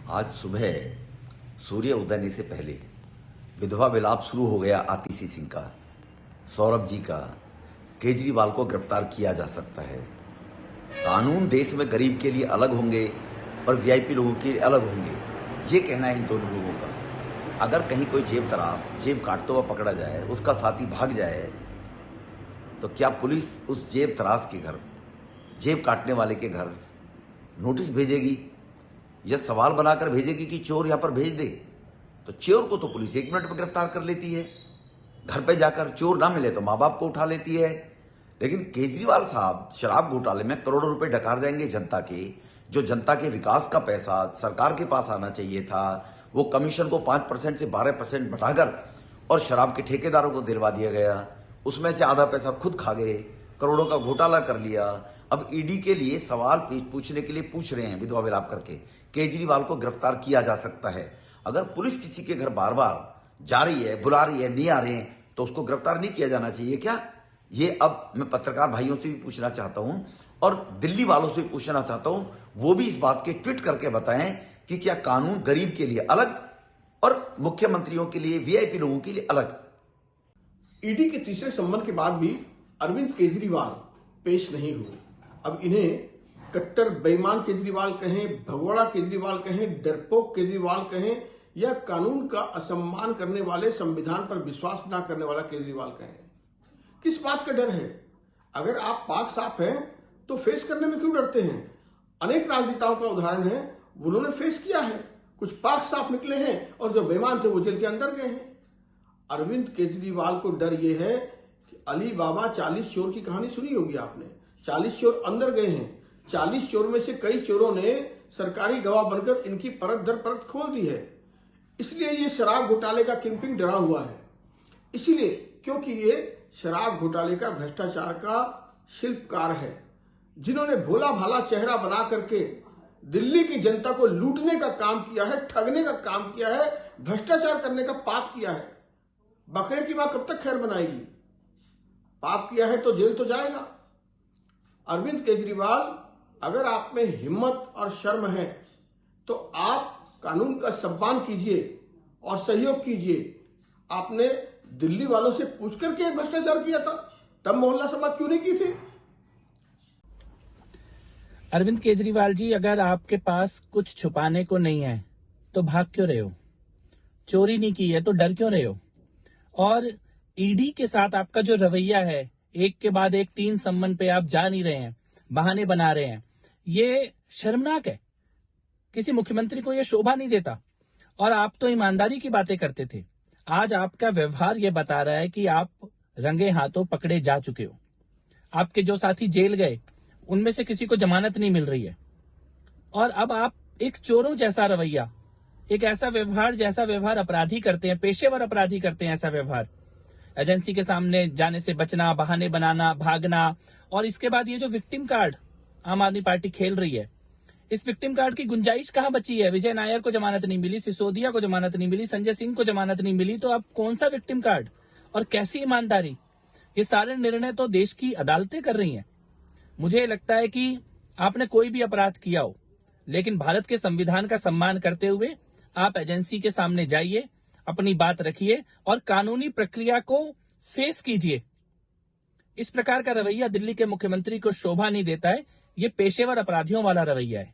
आज सुबह सूर्य उदय से पहले विधवा विलाप शुरू हो गया आतिशी सिंह का, सौरभ जी का। केजरीवाल को गिरफ्तार किया जा सकता है। कानून देश में गरीब के लिए अलग होंगे और वीआईपी लोगों के लिए अलग होंगे, ये कहना है इन दोनों लोगों का। अगर कहीं कोई जेब काटता हुआ पकड़ा जाए, उसका साथी भाग जाए, तो क्या पुलिस उस जेब तराश के घर, जेब काटने वाले के घर नोटिस भेजेगी या सवाल बनाकर भेजेगी कि चोर यहां पर भेज दे? तो चोर को तो पुलिस 1 मिनट में गिरफ्तार कर लेती है। घर पे जाकर चोर ना मिले तो माँ बाप को उठा लेती है। लेकिन केजरीवाल साहब शराब घोटाले में करोड़ों रुपए डकार देंगे जनता के, जो जनता के विकास का पैसा सरकार के पास आना चाहिए था, वो कमीशन को 5% से 12% बढ़ाकर और शराब के ठेकेदारों को दिलवा दिया गया। उसमें से आधा पैसा खुद खा गए, करोड़ों का घोटाला कर लिया। अब ईडी के लिए सवाल पूछने के लिए पूछ रहे हैं विधवा विलाप करके। केजरीवाल को गिरफ्तार किया जा सकता है। अगर पुलिस किसी के घर बार बार जा रही है, बुला रही है, नहीं आ रहे हैं, तो उसको गिरफ्तार नहीं किया जाना चाहिए क्या? ये अब मैं पत्रकार भाइयों से भी पूछना चाहता हूं और दिल्ली वालों से भी पूछना चाहता हूं, वो भी इस बात के ट्वीट करके बताएं कि क्या कानून गरीब के लिए अलग और मुख्यमंत्रियों के लिए, वीआईपी लोगों के लिए अलग? ईडी के तीसरे सम्मन के बाद भी अरविंद केजरीवाल पेश नहीं हुए। अब इन्हें कट्टर बेईमान केजरीवाल कहें, भगोड़ा केजरीवाल कहें, डरपोक केजरीवाल कहें या कानून का असम्मान करने वाले, संविधान पर विश्वास न करने वाला केजरीवाल कहें, किस बात का डर है? अगर आप पाक साफ हैं तो फेस करने में क्यों डरते हैं? अनेक राजनेताओं का उदाहरण है, उन्होंने फेस किया है, कुछ पाक साफ निकले हैं और जो बेईमान थे वो जेल के अंदर गए हैं। अरविंद केजरीवाल को डर यह है कि अली बाबा 40 चोर की कहानी सुनी होगी आपने। 40 चोर अंदर गए हैं। 40 चोर में से कई चोरों ने सरकारी गवाह बनकर इनकी परत दर परत खोल दी है। इसलिए ये शराब घोटाले का किंगपिन डरा हुआ है। इसलिए क्योंकि ये शराब घोटाले का, भ्रष्टाचार का शिल्पकार है, जिन्होंने भोला भाला चेहरा बना करके दिल्ली की जनता को लूटने का काम किया है, ठगने का काम किया है, भ्रष्टाचार करने का पाप किया है। बकरे की मां कब तक खैर बनाएगी? पाप किया है तो जेल तो जाएगा। अरविंद केजरीवाल, अगर आप में हिम्मत और शर्म है तो आप कानून का सम्मान कीजिए और सहयोग कीजिए। आपने दिल्ली वालों से पूछ करके भ्रष्टाचार किया था, तब मोहल्ला सभा क्यों नहीं की थी? अरविंद केजरीवाल जी, अगर आपके पास कुछ छुपाने को नहीं है तो भाग क्यों रहे हो? चोरी नहीं की है तो डर क्यों रहे हो? और ईडी के साथ आपका जो रवैया है, एक के बाद एक 3 सम्मन पे आप जा नहीं रहे हैं, बहाने बना रहे हैं, ये शर्मनाक है। किसी मुख्यमंत्री को ये शोभा नहीं देता। और आप तो ईमानदारी की बातें करते थे। आज आपका व्यवहार ये बता रहा है कि आप रंगे हाथों पकड़े जा चुके हो। आपके जो साथी जेल गए, उनमें से किसी को जमानत नहीं मिल रही है। और अब आप एक चोरों जैसा रवैया, एक ऐसा व्यवहार अपराधी करते हैं, पेशेवर अपराधी करते हैं ऐसा व्यवहार। एजेंसी के सामने जाने से बचना, बहाने बनाना, भागना। और इसके बाद ये जो विक्टिम कार्ड आम आदमी पार्टी खेल रही है, इस विक्टिम कार्ड की गुंजाइश कहां बची है? विजय नायर को जमानत नहीं मिली, सिसोदिया को जमानत नहीं मिली, संजय सिंह को जमानत नहीं मिली, तो अब कौन सा विक्टिम कार्ड और कैसी ईमानदारी? ये सारे निर्णय तो देश की अदालतें कर रही हैं। मुझे लगता है कि आपने कोई भी अपराध किया हो, लेकिन भारत के संविधान का सम्मान करते हुए आप एजेंसी के सामने जाइए, अपनी बात रखिए और कानूनी प्रक्रिया को फेस कीजिए। इस प्रकार का रवैया दिल्ली के मुख्यमंत्री को शोभा नहीं देता है। ये पेशेवर अपराधियों वाला रवैया है।